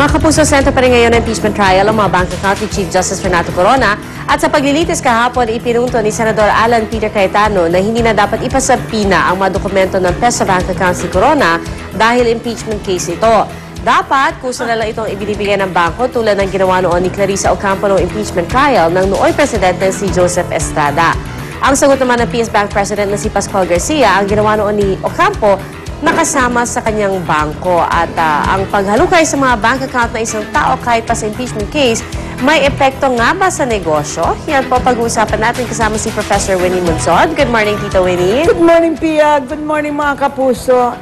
Mga kapuso, sentro pa rin ngayon ang impeachment trial ang mga bank account ni Chief Justice Renato Corona at sa paglilitis kahapon, ipinunto ni Senador Alan Peter Cayetano na hindi na dapat ipasabpina ang mga dokumento ng PESA bank accounts ni Corona dahil impeachment case ito. Dapat, kusa na lang itong ibinibigay ng bangko tulad ng ginawa noon ni Clarissa Ocampo noong impeachment trial ng nooy presidente si Joseph Estrada. Ang sagot naman ng PS Bank President na si Pascual Garcia, ang ginawa noon ni Ocampo, nakasama sa kanyang bangko at ang paghalukay sa mga bank account na isang tao kahit pa sa impeachment case, may epekto nga ba sa negosyo? Yan po pag-uusapan natin kasama si Professor Winnie Munsod. Good morning, Tita Winnie. Good morning, Pia. Good morning, mga kapuso.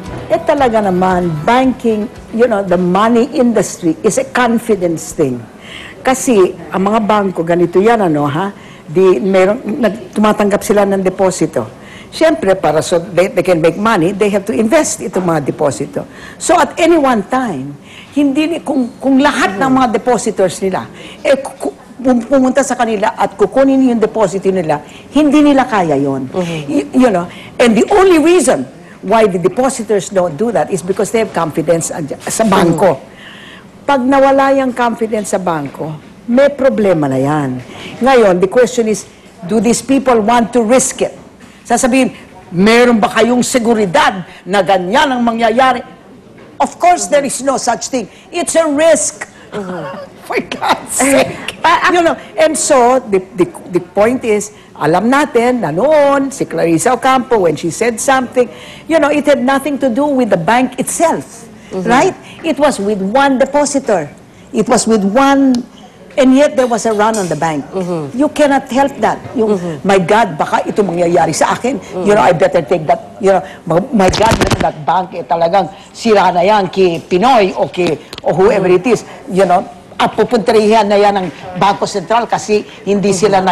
Talaga naman, banking, the money industry is a confidence thing. Kasi ang mga bangko, ganito yan, tumatanggap sila ng deposito. Siyempre, para so they can make money, they have to invest itong mga deposito. So at any one time, kung lahat ng mga depositors nila, pumunta sa kanila at kukunin yung deposito nila, hindi nila kaya yon. And the only reason why the depositors don't do that is because they have confidence sa bangko. Pag nawala yung confidence sa bangko, may problema na yan. Ngayon, the question is, do these people want to risk it? Sasabihin, meron ba kayong seguridad na ganyan ang mangyayari? Of course, there is no such thing. It's a risk. For God's sake. And so, the point is, alam natin na noon, si Clarissa Ocampo, when she said something, it had nothing to do with the bank itself. Right? It was with one depositor. It was with one... And yet, there was a run on the bank. You cannot help that. My God, baka ito mangyayari sa akin. I better take that. My God, that bank, talagang sira na yan kay Pinoy o whoever it is. At pupuntarihan na yan ng Bangko Sentral kasi hindi sila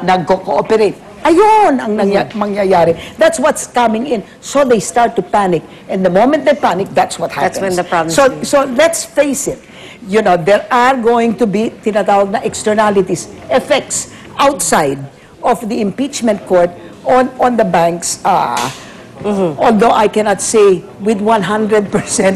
nag-cooperate. Ayun ang mangyayari. That's what's coming in. So they start to panic. And the moment they panic, that's what happens. That's when the problem So let's face it. There are going to be tinatawag na externalities, effects outside of the impeachment court on the banks. Although I cannot say with 100%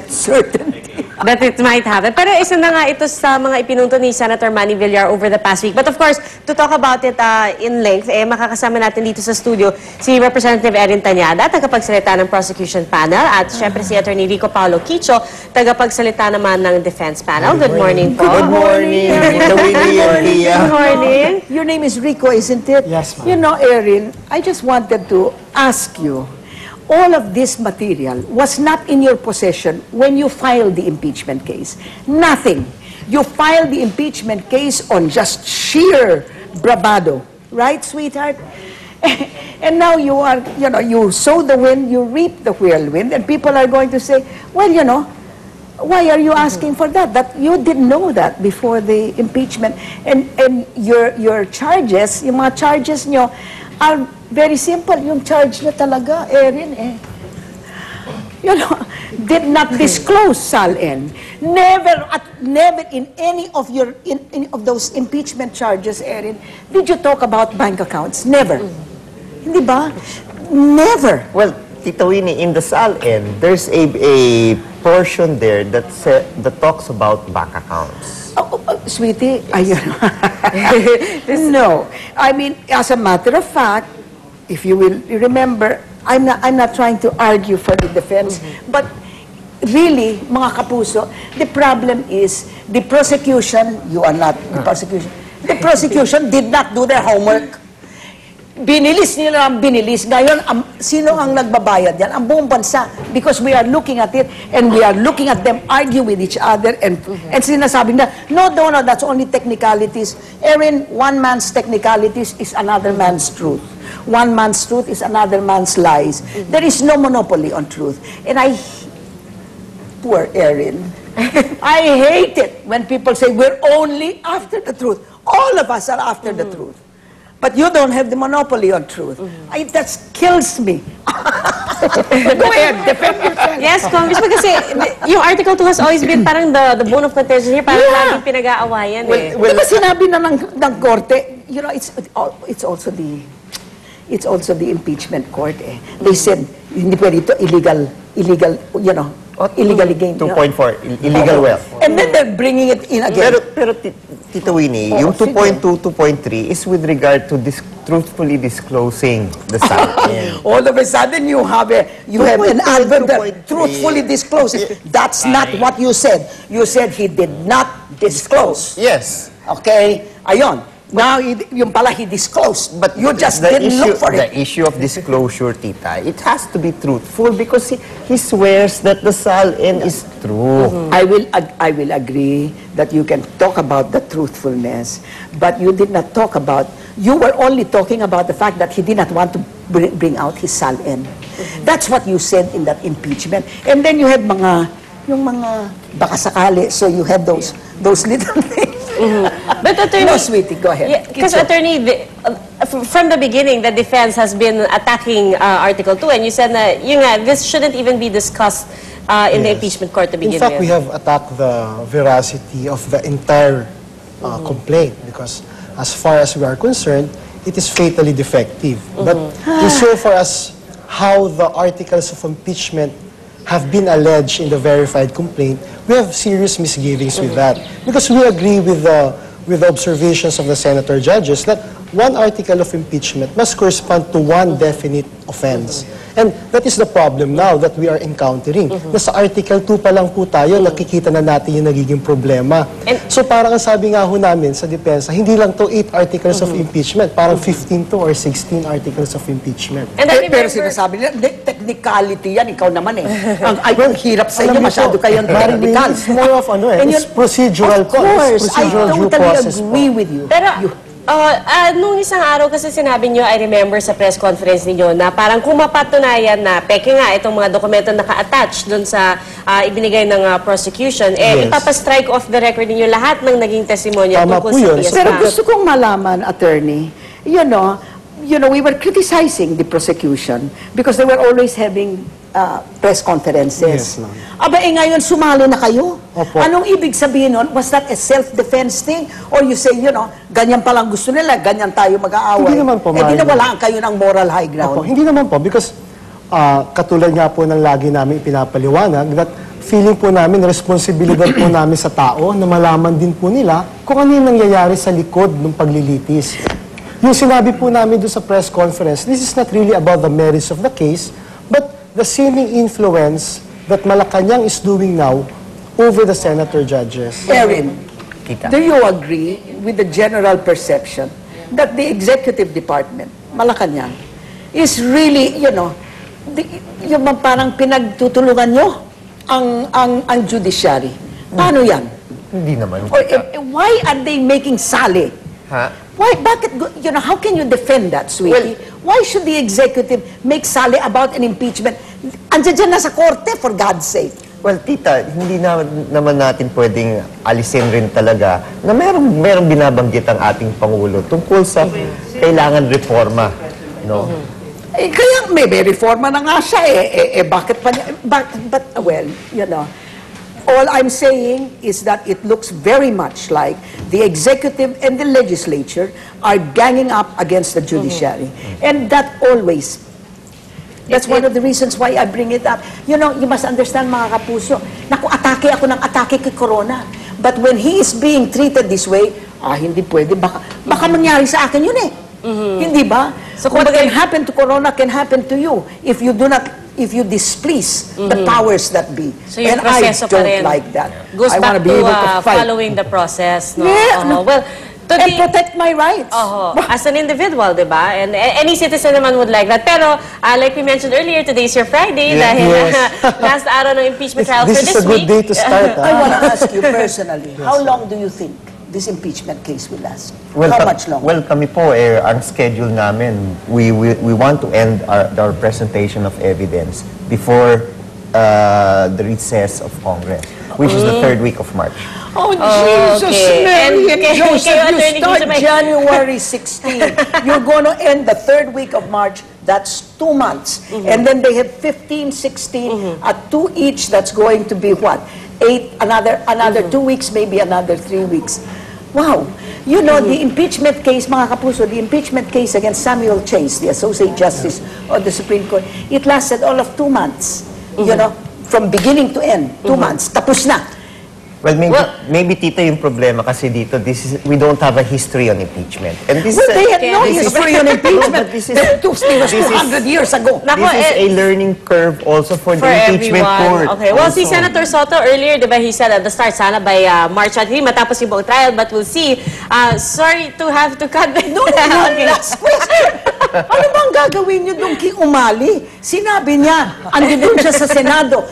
certainty that it might happen. Pero isa na nga ito sa mga ipinunto ni Senator Manny Villar over the past week. But of course, to talk about it in length, makakasama natin dito sa studio si Representative Erin Tanyada, tagapagsalita ng prosecution panel, at syempre si Attorney Rico Paulo Quicho, tagapagsalita naman ng defense panel. Good morning po. Good morning. Good morning. Your name is Rico, isn't it? Yes, ma'am. Erin, I just wanted to ask you, all of this material was not in your possession when you filed the impeachment case. Nothing. You filed the impeachment case on just sheer bravado. Right, sweetheart? And now you are, you sow the wind, you reap the whirlwind, and people are going to say, well, why are you asking for that? That you didn't know that before the impeachment. And your charges, yung mga charges nyo, are very simple. Yung charge na talaga, Erin, did not disclose SALN. Never in any of those impeachment charges, Erin, did you talk about bank accounts? Never. Hindi ba? Never. Well, Tita Winnie, in the SALN, there's a portion there that talks about bank accounts. Sweetie, ayun. No. I mean, as a matter of fact, if you will remember, I'm not trying to argue for the defense, but really, mga kapuso, the problem is the prosecution, you are not the prosecution, the prosecution did not do their homework. Binilis nila ang binilis. Ngayon, sino ang nagbabayad yan? Ang buong bansa. Because we are looking at it and we are looking at them argue with each other and sinasabi na, no, that's only technicalities. Erin, one man's technicalities is another man's truth. One man's truth is another man's lies. There is no monopoly on truth. And poor Erin, I hate it when people say, we're only after the truth. All of us are after the truth. But you don't have the monopoly on truth. That kills me. Go ahead, defend yourself. Yes, Congressman, kasi yung Article 2 has always been parang the bone of contention here, parang laging pinag-aawayan Well, diba sinabi na ng korte, it's also the impeachment court. They said, hindi pwede ito, illegal, illegally gained. 2.4, illegal wealth. And then they're bringing it in again. Pero Tito Winnie, yung 2.2, 2.3 is with regard to truthfully disclosing the salary. All of a sudden, you have an album that truthfully discloses. That's not what you said. You said he did not disclose. Yes. Okay? Ayon. Now, yung pala he disclosed, but you just didn't look for it. The issue of disclosure, Tita, it has to be truthful because he swears that the SALN is true. I will agree that you can talk about the truthfulness, but you did not talk about, you were only talking about the fact that he did not want to bring out his SALN. That's what you said in that impeachment. And then you had yung mga baka sakali, so you had those little things. But Attorney, no, sweetie, go ahead. Because Attorney, from the beginning, the defense has been attacking Article 2, and you said that this shouldn't even be discussed in the impeachment court to begin with. In fact, we have attacked the veracity of the entire complaint because, as far as we are concerned, it is fatally defective. But insofar as how the articles of impeachment have been alleged in the verified complaint, we have serious misgivings with that. Because we agree with the observations of the senator judges that one article of impeachment must correspond to one definite offense. And that is the problem now that we are encountering. Nasa Article 2 pa lang po tayo, nakikita na natin yung nagiging problema. So parang ang sabi nga ho namin sa depensa, hindi lang to 8 articles of impeachment, parang 15 to or 16 articles of impeachment. And I remember, pero sinasabi nila, technicality yan, ikaw naman eh. Ang hirap sa inyo, masyado kayong technical. It's more of it's procedural. Of course, I procedural due totally process agree po. with you. pero nung isang araw kasi sinabi nyo, I remember sa press conference niyo na parang kung mapatunayan na peke nga itong mga dokumento naka-attach dun sa ibinigay ng prosecution, ipapastrike off the record niyo lahat ng naging testimonya tungkol sa PSA. Pero gusto kong malaman, attorney, you know, we were criticizing the prosecution because they were always having press conferences. Yes, ma'am. Aba, ngayon sumali na kayo. Opo. Anong ibig sabihin nun? Was that a self-defense thing? Or you say, ganyan palang gusto nila, ganyan tayo mag-aaway? Hindi naman po, di nawalaan kayo ng moral high ground. Opo, hindi naman po because katulad nga po ng lagi namin ipinapaliwanag that feeling po namin, responsibilidad po namin sa tao na malaman din po nila kung ano yung nangyayari sa likod ng paglilitis. Yung sinabi po namin doon sa press conference, this is not really about the merits of the case, but the seeming influence that Malacanang is doing now over the senator judges. Erin, do you agree with the general perception that the executive department, Malacanang, is really, yung parang pinagtutulungan nyo ang judiciary? Paano yan? Hindi naman. Or, why are they making sali? Why, bakit, how can you defend that, sweetie? Why should the executive make sali about an impeachment? Andiyan dyan na sa korte, for God's sake. Well, Tita, hindi naman natin pwedeng alisin rin talaga na merong binabanggit ang ating Pangulo tungkol sa kailangan reforma. No? Kaya may reforma na nga siya bakit pa niya, but well, all I'm saying is that it looks very much like the executive and the legislature are ganging up against the judiciary. And that always, that's one of the reasons why I bring it up. You must understand, mga kapuso, naku, atake ako ng atake kay Corona. But when he is being treated this way, hindi pwede, baka mangyari sa akin yun eh. Hindi ba? So, what can happen to Corona can happen to you if you displease the powers that be. So yung and I proseso pa don't rin like that. Goes I back want to be able to fight. following the process. No? Yeah, Well, and protect my rights. As an individual, di ba? And any citizen naman would like that. Pero, like we mentioned earlier, today is your Friday. Dahil last araw ng impeachment trial for this week. This is a good day to start. I want to ask you personally, how long do you think this impeachment case will last? How much longer? Well, kami po, ang schedule namin, we want to end our presentation of evidence before the recess of Congress, which is the 3rd week of March. Oh, Jesus, Mary and Joseph, you Attorney start Giselle, January 16. You're going to end the 3rd week of March. That's 2 months. And then they have 15, 16, at 2 each. That's going to be what? 8, another 2 weeks, maybe another 3 weeks. Wow. The impeachment case, mga kapuso, the impeachment case against Samuel Chase, the Associate Justice of the Supreme Court, it lasted all of 2 months. from beginning to end, 2 months, tapos na. Well, maybe Tita yung problema kasi dito, we don't have a history on impeachment. And this Well, they had no this is- history on impeachment. This is- It was 200 years ago. Nako, This is a learning curve also for the impeachment court. Okay. Well, si also. Senator Soto earlier, di ba, he said at the start, sana by March 3, matapos yung buong trial, but we'll see. Sorry to have to cut the... No, Okay. last question. Ano bang gagawin niyo doon kay Umali? Sinabi niya, andun siya sa Senado,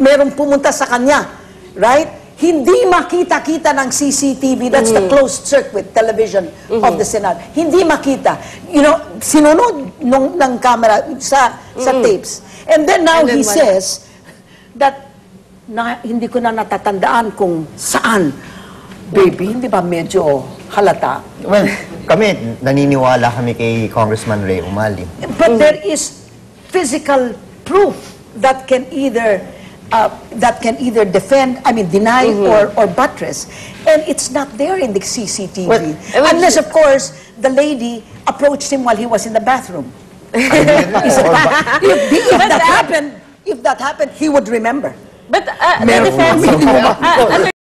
merong pumunta sa kanya. Right? Hindi makita-kita ng CCTV. That's the closed circuit television of the Senate. Hindi makita. You know, sinunod ng camera sa tapes. And then now And then he what? says that hindi ko na natatandaan kung saan. Baby, hindi ba medyo halata? Well, kami, naniniwala kami kay Congressman Ray Umali. But there is physical proof that can either defend, deny or buttress. And it's not there in the CCTV. Well, Unless, of course, the lady approached him while he was in the bathroom. If that happened, he would remember. But the Meron defense... po.